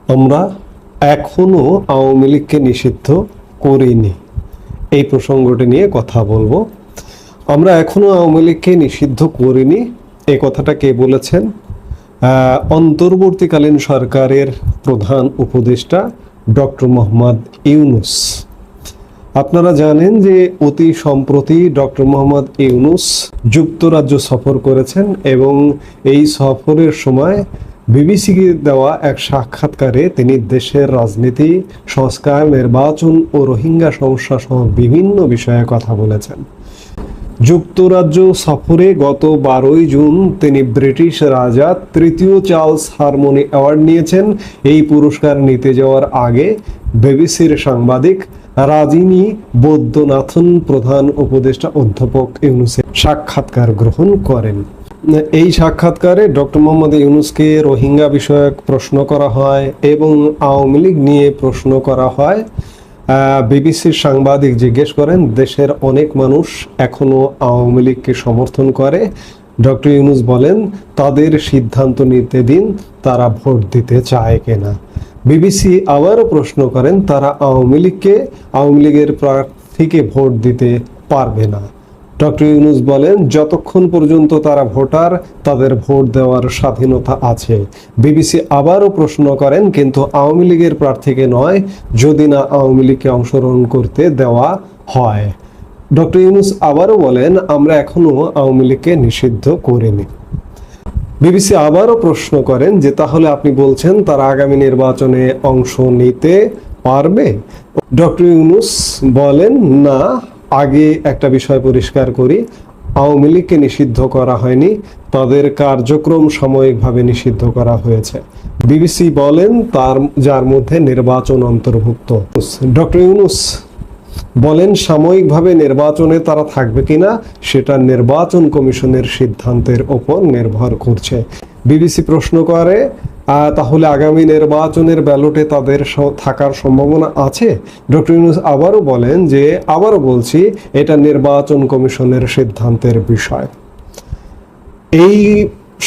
আমরা এখনো আওয়ামী লীগকে নিষিদ্ধ করিনি, এই প্রসঙ্গটি নিয়ে কথা বলবো। আমরা এখনো আওয়ামী লীগকে নিষিদ্ধ করিনি, এই কথাটা কে বলেছেন? অন্তর্বর্তীকালীন সরকারের প্রধান উপদেষ্টা ডক্টর মোহাম্মদ ইউনূস। আপনারা জানেন যে অতি সম্প্রতি ডক্টর মোহাম্মদ ইউনূস যুক্তরাজ্য সফর করেছেন এবং এই সফরের সময় বিবিসিকে দেওয়া এক সাক্ষাৎকারে তিনি দেশের রাজনীতি, সংস্কার, নির্বাচন ও রোহিঙ্গা সমস্যা সহ বিভিন্ন বিষয়ে কথা বলেছেন। যুক্তরাজ্য সফরে গত 12 জুন তিনি ব্রিটিশ রাজা তৃতীয় চার্লস হারমোনি অ্যাওয়ার্ড নিয়েছেন। এই পুরস্কার নিতে যাওয়ার আগে বিবিসির সাংবাদিক রাজিনী বৈদ্যনাথন প্রধান উপদেষ্টা অধ্যাপক ইউনূসের সাক্ষাৎকার গ্রহণ করেন। এই সাক্ষাৎকারে ডক্টর মোহাম্মদ ইউনূসকে রোহিঙ্গা বিষয়ক প্রশ্ন করা হয় এবং আওয়ামী লীগ নিয়ে প্রশ্ন করা হয়। বিবিসির সাংবাদিক জিজ্ঞেস করেন, দেশের অনেক মানুষ এখনো আওয়ামী লীগকে সমর্থন করে। ডক্টর ইউনূস বলেন, তাদের সিদ্ধান্ত নিতে দিন, তারা ভোট দিতে চায় কিনা। বিবিসি আবারও প্রশ্ন করেন, তারা আওয়ামী লীগের প্রার্থীকে ভোট দিতে পারবে না। ডক্টর ইউনূস বলেন, যতক্ষণ পর্যন্ত তারা ভোটার, তাদের ভোট দেওয়ার স্বাধীনতা আছে। বিবিসি আবারও প্রশ্ন করেন, কিন্তু আওয়ামী লীগের প্রার্থীকে নয়, যদি না আওয়ামী লীগকে অংশগ্রহণ করতে দেওয়া হয়। ডক্টর ইউনূস আবারও বলেন, আমরা এখনো আওয়ামী লীগকে নিষিদ্ধ করিনি। বিবিসি আবারও প্রশ্ন করেন যে তাহলে আপনি বলছেন তারা আগামী নির্বাচনে অংশ নিতে পারবে? ডক্টর ইউনূস বলেন, না, আগে একটা বিষয় পরিষ্কার করি, আওয়ামী লীগকে নিষিদ্ধ করা হয়নি, তাদের কার্যক্রম সাময়িকভাবে নিষিদ্ধ করা হয়েছে। বিবিসি বলেন, যার মধ্যে নির্বাচন অন্তর্ভুক্ত। ডক্টর ইউনূস বলেন, সাময়িকভাবে নির্বাচনে তারা থাকবে কিনা সেটা নির্বাচন কমিশনের সিদ্ধান্তের ওপর নির্ভর করছে। বিবিসি প্রশ্ন করে, তাহলে আগামী নির্বাচনের ব্যালটে তাদের থাকার সম্ভাবনা আছে? ডক্টর ইউনূস আবারও বলেন যে, আবারও বলছি, এটা নির্বাচন কমিশনের সিদ্ধান্তের বিষয়। এই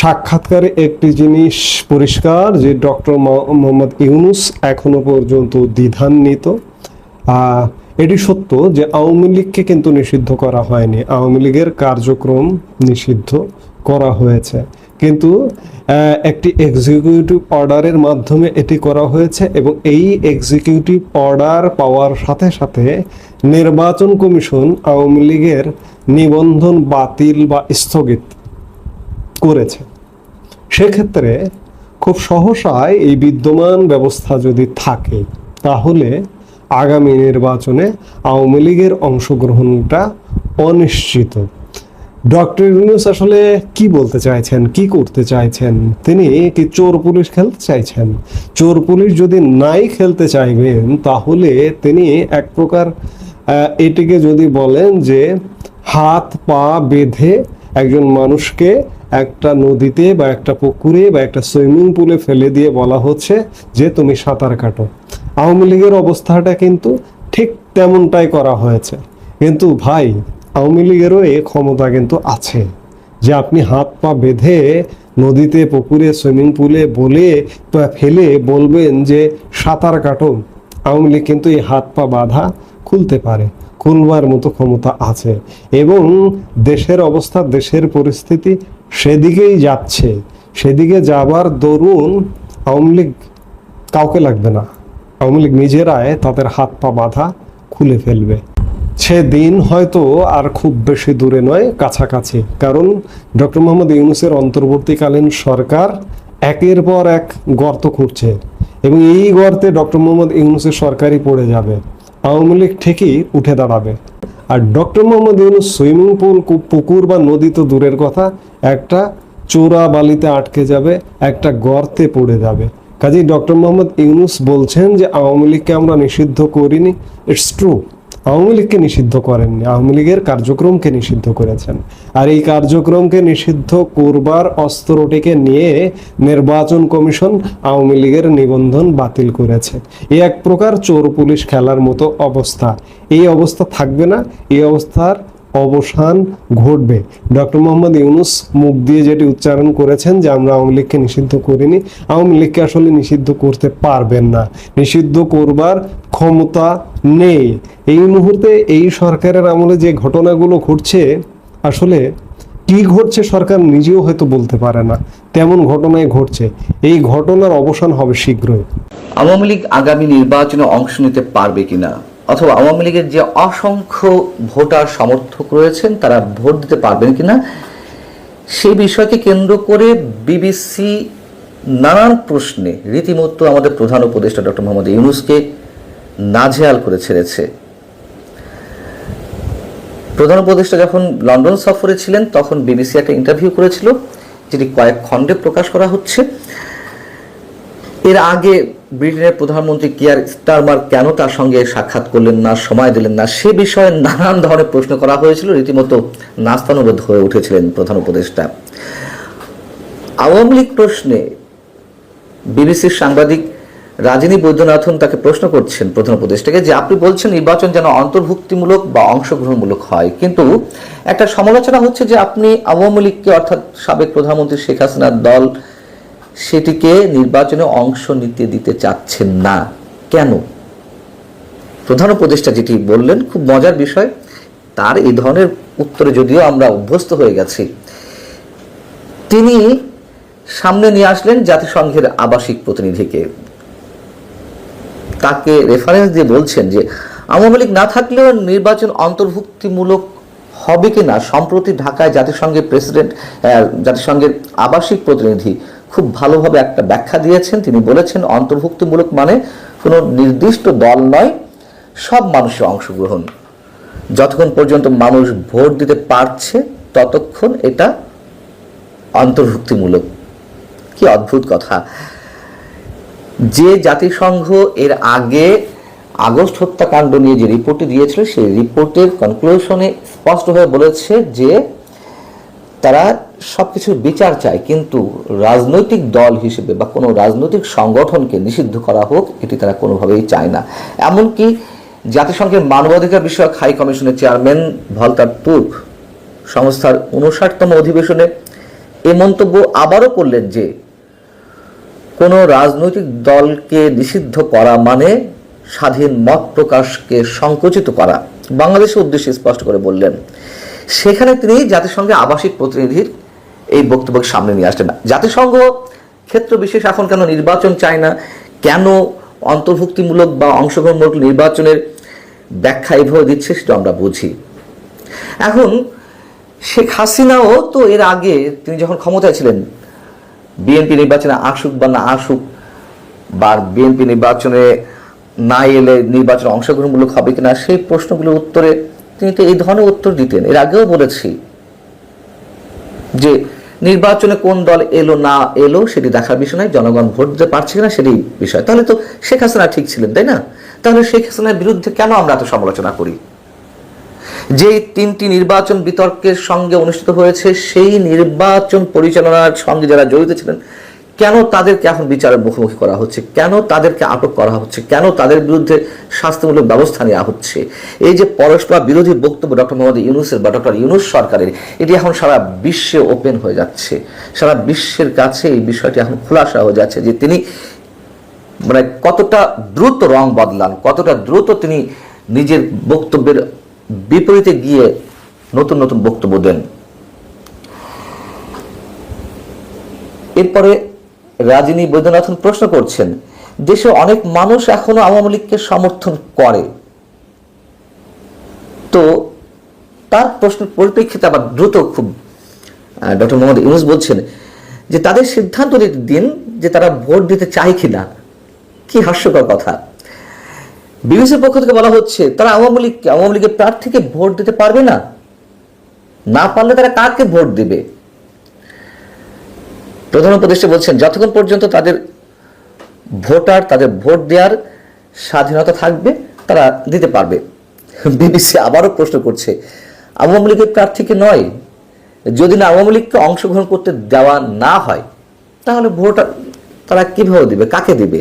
সাক্ষাৎকারে একটি জিনিস পরিষ্কার যে ডক্টর মোহাম্মদ ইউনূস এখনো পর্যন্ত দ্বিধান্বিত। এটি সত্য যে আওয়ামী লীগকে কিন্তু নিষিদ্ধ করা হয়নি, আওয়ামী লীগের কার্যক্রম নিষিদ্ধ করা হয়েছে, কিন্তু একটি এক্সিকিউটিভ অর্ডারের মাধ্যমে এটি করা হয়েছে এবং এই এক্সিকিউটিভ অর্ডার পাওয়ার সাথে সাথে নির্বাচন কমিশন আওয়ামী লীগের নিবন্ধন বাতিল বা স্থগিত করেছে। সেক্ষেত্রে খুব সহসায় এই বিদ্যমান ব্যবস্থা যদি থাকে, তাহলে আগামী নির্বাচনে আওয়ামী লীগের অংশগ্রহণটা অনিশ্চিত। ডক্টর ইউনূস আসলে কি বলতে চাইছেন, কি করতে চাইছেন? তিনি কি চোর পুলিশ খেলতে চাইছেন? চোর পুলিশ যদি নাই খেলতে চাইবেন, তাহলে তিনি এক প্রকার এটিকে যদি বলেন যে হাত পা বেঁধে একজন মানুষকে একটা নদীতে বা একটা পুকুরে বা একটা সুইমিং পুলে ফেলে দিয়ে বলা হচ্ছে যে তুমি সাঁতার কাটো। আওয়ামী লীগের অবস্থাটা কিন্তু ঠিক তেমনটাই করা হয়েছে। কিন্তু ভাই, আওয়ামী লীগেরও এই ক্ষমতা কিন্তু আছে যে আপনি হাত পা বেঁধে নদীতে, পুকুরে, সুইমিং পুলে ফেলে বলবেন যে সাঁতার কাটো। আওয়ামী লীগ কিন্তু এই হাত পা বাঁধা খুলতে পারে, খুলবার মতো ক্ষমতা আছে এবং দেশের অবস্থা, দেশের পরিস্থিতি সেদিকেই যাচ্ছে। সেদিকে যাবার দরুন আওয়ামী লীগ কাউকে লাগবে না, আওয়ামী লীগ নিজেরাই তাদের হাত পা বাঁধা খুলে ফেলবে। সেদিন হয়তো আর খুব বেশি দূরে নয়, কাছাকাছি। কারণ ডক্টর মোহাম্মদ ইউনূসের অন্তর্বর্তীকালীন সরকার একের পর এক গর্ত খুঁড়ছে এবং এই গর্তে ডক্টর মোহাম্মদ ইউনূসের সরকারই পড়ে যাবে, আওয়ামী লীগ ঠিকই উঠে দাঁড়াবে। আর doctor Muhammad Yunus swimming pool, পুকুর বা নদী তো দূরের কথা, একটা চোরা বালিতে আটকে যাবে, একটা গর্তে পড়ে যাবে। কাজেই ডক্টর মোহাম্মদ ইউনূস বলছেন যে আওয়ামী লীগকে আমরা নিষিদ্ধ করিনি। ইটস ট্রু, আওয়ামী লীগকে নিষিদ্ধ করেননি, আওয়ামী লীগের কার্যক্রমকে নিষিদ্ধ করেছেন। আর এই কার্যক্রমকে নিষিদ্ধ করবার অস্ত্রটিকে নিয়ে নির্বাচন কমিশন আওয়ামী লীগের নিবন্ধন বাতিল করেছে। এই এক প্রকার চোর পুলিশ খেলার মতো অবস্থা। এই অবস্থা থাকবে না, এই অবস্থার অবসান ঘটবে। ডক্টর মোহাম্মদ ইউনূস মুখ দিয়ে যেটি উচ্চারণ করেছেন যে আমরা আওয়ামী লীগকে নিষিদ্ধ করিনি, আওয়ামী লীগকে আসলে নিষিদ্ধ করতে পারবেন না, নিষিদ্ধ করবার ক্ষমতা নেই। এই মুহূর্তে এই সরকারের আমলে যে ঘটনাগুলো ঘটছে, আসলে কি ঘটছে সরকার নিজেও হয়তো বলতে পারে না, তেমন ঘটনায় ঘটছে। এই ঘটনার অবসান হবে শীঘ্রই। আওয়ামী লীগ আগামী নির্বাচনে অংশ নিতে পারবে কিনা, অথবা আওয়ামী লীগের যে অসংখ্য ভোটার সমর্থক রয়েছেন তারা ভোট দিতে পারবেন কিনা, সেই বিষয়কে কেন্দ্র করে বিবিসি নানান প্রশ্নে রীতিমতো আমাদের প্রধান উপদেষ্টা ডক্টর মোহাম্মদ ইউনূসকে নাজেহাল করে ছেড়েছে। প্রধান উপদেষ্টা যখন লন্ডন সফরে ছিলেন তখন বিবিসি একটা ইন্টারভিউ করেছিল, যেটি কয়েক খণ্ডে প্রকাশ করা হচ্ছে। এর আগে ব্রিটেনের প্রধানমন্ত্রী কিয়ার স্টারমার কেন তার সঙ্গে সাক্ষাৎ করলেন না, সময় দিলেন না, সে বিষয়ে নানান ধরনের প্রশ্ন করা হয়েছিল। রীতিমতো নাস্তানুবোধ হয়ে উঠেছিলেন প্রধান উপদেষ্টা। আওয়ামী লীগ প্রশ্নে বিবিসির সাংবাদিক রাজিনী বৈদ্যনাথন তাকে প্রশ্ন করছেন প্রধান উপদেষ্টাকে যে আপনি বলছেন নির্বাচন যেন অন্তর্ভুক্তিমূলক বা অংশগ্রহণমূলক হয়, কিন্তু একটা সমালোচনা হচ্ছে যে আপনি আওয়ামী লীগকে অর্থাৎ সাবেক প্রধানমন্ত্রী শেখ হাসিনার দল সেটিকে নির্বাচনে অংশ নিতে দিতে চাচ্ছেন না কেন? প্রধান উপদেষ্টা যেটি বললেন খুব মজার বিষয়, তার এই ধরনের উত্তরে যদিও আমরা অভ্যস্ত হয়ে গেছি। তিনি সামনে নিয়ে আসলেন জাতিসংঘের আবাসিক প্রতিনিধিকে, তাকে রেফারেন্স দিয়ে বলছেন যে আওয়ামী লীগ না থাকলেও নির্বাচন অন্তর্ভুক্তিমূলক হবে কিনা। সম্প্রতি ঢাকায় জাতিসংঘের আবাসিক প্রতিনিধি খুব ভালোভাবে একটা ব্যাখ্যা দিয়েছেন। তিনি বলেছেন অন্তর্ভুক্তিমূলক মানে কোনো নির্দিষ্ট দল নয়, সব মানুষের অংশগ্রহণ। যতক্ষণ পর্যন্ত মানুষ ভোট দিতে পারছে ততক্ষণ এটা অন্তর্ভুক্তিমূলক। কি অদ্ভুত কথা! যে জাতিসংঘ এর আগে আগস্ট হত্যাকাণ্ড নিয়ে যে রিপোর্টটি দিয়েছিল, সেই রিপোর্টের কনক্লুশনে স্পষ্ট হয়ে বলেছে যে তারা সবকিছুর বিচার চায়, কিন্তু রাজনৈতিক দল হিসেবে বা কোনো রাজনৈতিক সংগঠনকে নিষিদ্ধ করা হোক এটি তারা কোনোভাবেই চায় না। এমনকি জাতিসংঘের মানবাধিকার বিষয়ক হাই কমিশনের চেয়ারম্যান ভলতার তুর্ক সংস্থার 59তম অধিবেশনে এ মন্তব্য আবারও করলেন যে কোনো রাজনৈতিক দলকে নিষিদ্ধ করা মানে স্বাধীন মত প্রকাশকে সংকুচিত করা। বাংলাদেশের উদ্দেশ্যে স্পষ্ট করে বললেন। সেখানে তিনি জাতিসংঘের আবাসিক প্রতিনিধির এই বক্তব্যকে সামনে নিয়ে আসলেন। জাতিসংঘ ক্ষেত্র বিশেষ এখন কেন নির্বাচন চায় না, কেন অন্তর্ভুক্তিমূলক বা অংশগ্রহণমূলক নির্বাচনের ব্যাখ্যা এইভাবে দিচ্ছে সেটা আমরা বুঝি। এখন শেখ হাসিনাও তো এর আগে তিনি যখন ক্ষমতায় ছিলেন, বিএনপি নির্বাচনে আসুক বা না আসুক, বা বিএনপি নির্বাচনে না এলে নির্বাচনে অংশগ্রহণমূলক হবে কিনা, সেই প্রশ্নগুলোর উত্তরে তিনি তো এই ধরনের উত্তর দিতেন। এর আগেও বলেছি যে নির্বাচনে কোন দল এলো না এলো সেটি দেখার বিষয় নয়, জনগণ ভোট দিতে পারছে কিনা সেটাই বিষয়। তাহলে তো শেখ হাসিনা ঠিক ছিলেন, তাই না? তাহলে শেখ হাসিনার বিরুদ্ধে কেন আমরা এত সমালোচনা করি? যে 3টি নির্বাচন বিতর্কের সঙ্গে অনুষ্ঠিত হয়েছে, সেই নির্বাচন পরিচালনার সঙ্গে যারা জড়িত ছিলেন, কেন তাদেরকে এখন বিচারের মুখোমুখি করা হচ্ছে, কেন তাদেরকে আটক করা হচ্ছে, কেন তাদের বিরুদ্ধে শাস্তিমূলক ব্যবস্থা নেওয়া হচ্ছে? এই যে পরস্পর বিরোধী বক্তব্য ডক্টর মোহাম্মদ ইউনূসের বা ডক্টর ইউনূস সরকারের, এটি এখন সারা বিশ্বে ওপেন হয়ে যাচ্ছে। সারা বিশ্বের কাছে এই বিষয়টি এখন খোলাসা হয়ে যাচ্ছে যে তিনি মানে কতটা দ্রুত রং বদলান, কতটা দ্রুত তিনি নিজের বক্তব্যের বিপরীতে গিয়ে নতুন নতুন বক্তব্য দেন। এরপরে রাজিনী বৈদ্যনাথন প্রশ্ন করছেন, দেশে অনেক মানুষ এখনো আওয়ামী লীগকে সমর্থন করে, তো তার প্রশ্নের পরিপ্রেক্ষিতে আবার দ্রুত খুব ডক্টর মোহাম্মদ ইউনূস বলছেন যে তাদের সিদ্ধান্ত দিন যে তারা ভোট দিতে চায় কিনা। কি হাস্যকর কথা! বিবিসির পক্ষ থেকে বলা হচ্ছে তারা আওয়ামী লীগের প্রার্থীকে ভোট দিতে পারবে না, না পারলে তারা কাকে ভোট দিবে? প্রধান উপদেষ্টা বলছেন যতক্ষণ পর্যন্ত তাদের ভোট দেওয়ার স্বাধীনতা থাকবে তারা দিতে পারবে। বিবিসি আবারও প্রশ্ন করছে আওয়ামী লীগের প্রার্থীকে নয়, যদি না আওয়ামী লীগকে অংশগ্রহণ করতে দেওয়া না হয় তাহলে ভোট তারা কিভাবে দিবে, কাকে দিবে?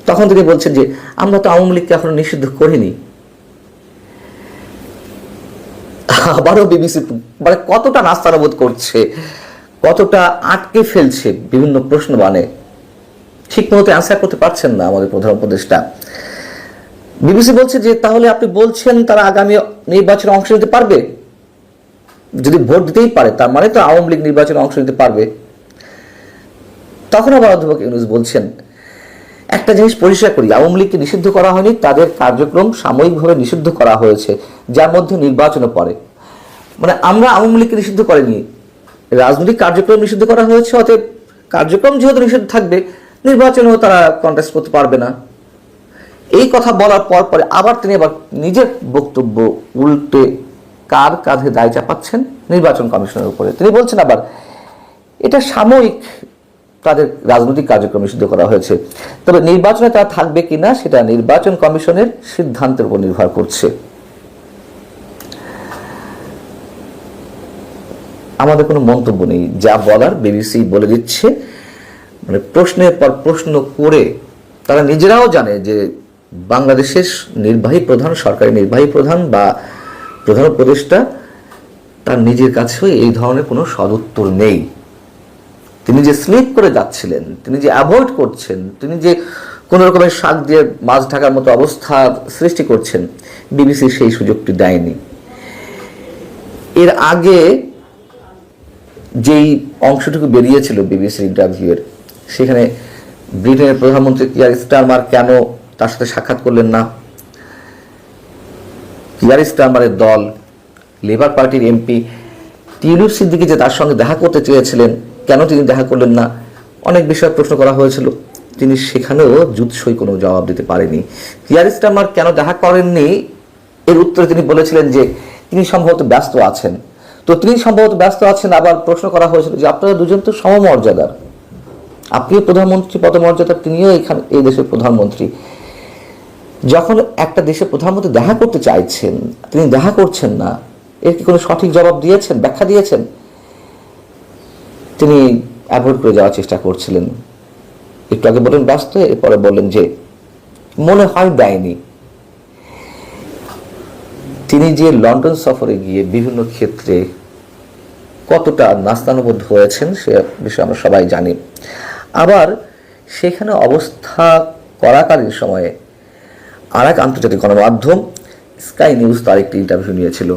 তখন তিনি বলছেন যে আমরা তো আওয়ামী লীগকে এখনো নিষিদ্ধ করিনি। আবারও বিবিসি মানে কতটা নাস্তানাবোধ করছে, কতটা আটকে ফেলছে বিভিন্ন প্রশ্ন বানে, ঠিক মতো অ্যান্সার করতে পারছেন না আমাদের প্রধান উপদেষ্টা। বিবিসি বলছে যে তাহলে আপনি বলছেন তারা আগামী নির্বাচনে অংশ নিতে পারবে? যদি ভোট দিতেই পারে তার মানে তো আওয়ামী লীগ নির্বাচনে অংশ নিতে পারবে। তখন আবার অধ্যাপক ইউনূস বলছেন একটা জিনিস পরিষ্কার করি, আওয়ামী লীগকে নিষিদ্ধ করা হয়নি, তাদের কার্যক্রম সাময়িকভাবে নিষিদ্ধ করা হয়েছে, যার মধ্যে নির্বাচনও পড়ে। মানে আমরা আওয়ামী লীগকে নিষিদ্ধ করিনি, রাজনৈতিক কার্যক্রম নিষিদ্ধ করা হয়েছে, অতএব কার্যক্রম যেহেতু নিষিদ্ধ থাকবে নির্বাচনেও তারা কন্টেস্ট করতে পারবে না। এই কথা বলার পর পরে আবার তিনি আবার নিজের বক্তব্য উল্টে কার কাঁধে দায় চাপাচ্ছেন? নির্বাচন কমিশনের উপরে। তিনি বলছেন আবার এটা সাময়িক তাদের রাজনৈতিক কার্যক্রম নিষিদ্ধ করা হয়েছে, তবে নির্বাচনে তারা থাকবে কিনা সেটা নির্বাচন কমিশনের সিদ্ধান্তের উপর নির্ভর করছে। আমাদের কোনো মন্তব্য নেই, যা বলার বিবিসি বলে দিচ্ছে। মানে প্রশ্নের পর প্রশ্ন করে তারা নিজেরাও জানে যে বাংলাদেশের নির্বাহী প্রধান, সরকারি নির্বাহী প্রধান বা প্রধান উপদেষ্টা, তার নিজের কাছেও এই ধরনের কোনো সদুত্তর নেই। তিনি যে স্লিপ করে যাচ্ছিলেন, তিনি যে অ্যাভয়েড করছেন, তিনি যে কোনো রকমের শাক দিয়ে মাছ ঢাকার মতো অবস্থা সৃষ্টি করছেন, বিবিসি সেই সুযোগটি দেয়নি। এর আগে যেই অংশটুকু বেরিয়েছিল বিবিসির ইন্টারভিউয়ের, সেখানে ব্রিটেনের প্রধানমন্ত্রী কিয়ার স্টারমার কেন তার সাথে সাক্ষাৎ করলেন না, কিয়ার স্টারমারের দল, লেবার পার্টির এমপি টিউলিপ সিদ্দিকী যে তার সঙ্গে দেখা করতে চেয়েছিলেন, কেন তিনি দেখা করলেন না, অনেক বিষয়ে প্রশ্ন করা হয়েছিল। তিনি সেখানেও জুৎসই কোনো জবাব দিতে পারেনি। কিয়ার স্টারমার কেন দেখা করেননি এর উত্তরে তিনি বলেছিলেন যে তিনি সম্ভবত ব্যস্ত আছেন। তো তিনি সম্ভবত ব্যস্ত আছেন, আবার প্রশ্ন করা হয়েছিল যে আপনারা দুজন তো সমমর্যাদার, আপনিও প্রধানমন্ত্রী পদমর্যাদার, তিনিও এখানে এই দেশের প্রধানমন্ত্রী। যখন একটা দেশের প্রধানমন্ত্রী দেখা করতে চাইছেন, তিনি দেখা করছেন না, এর কি কোনো সঠিক জবাব দিয়েছেন, ব্যাখ্যা দিয়েছেন? তিনি অ্যাভয়েড করে যাওয়ার চেষ্টা করছিলেন। একটু আগে বললেন ব্যস্ত, এরপরে বললেন যে মনে হয় দেয়নি। তিনি যে লন্ডন সফরে গিয়ে বিভিন্ন ক্ষেত্রে কতটা নাস্তানুবোধ হয়েছেন সে বিষয়ে আমরা সবাই জানি। আবার সেখানে অবস্থা করাকালীন সময়ে আর এক আন্তর্জাতিক গণমাধ্যম স্কাই নিউজ তার একটি ইন্টারভিউ নিয়েছিল।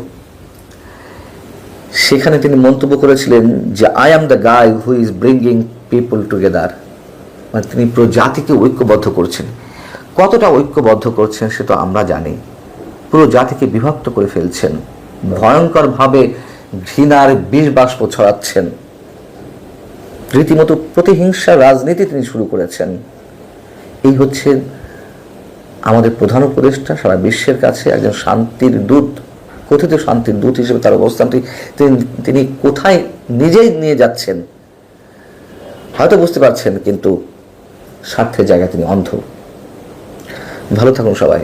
সেখানে তিনি মন্তব্য করেছিলেন যে I am the guy who is bringing people together, মানে তিনি পুরো জাতিকে ঐক্যবদ্ধ করছেন। কতটা ঐক্যবদ্ধ করছেন সে তো আমরা জানি, পুরো জাতিকে বিভক্ত করে ফেলছেন, ভয়ঙ্করভাবে ঘৃণার বিষ বাষ্প ছড়াচ্ছেন, রীতিমতো প্রতিহিংসার রাজনীতি তিনি শুরু করেছেন। এই হচ্ছে আমাদের প্রধান উপদেষ্টা, সারা বিশ্বের কাছে একজন শান্তির দূত, কথিত শান্তির দূত হিসেবে তার অবস্থানটি তিনি কোথায় নিজেই নিয়ে যাচ্ছেন হয়তো বুঝতে পারছেন, কিন্তু স্বার্থের জায়গায় তিনি অন্ধ। ভালো থাকুন সবাই।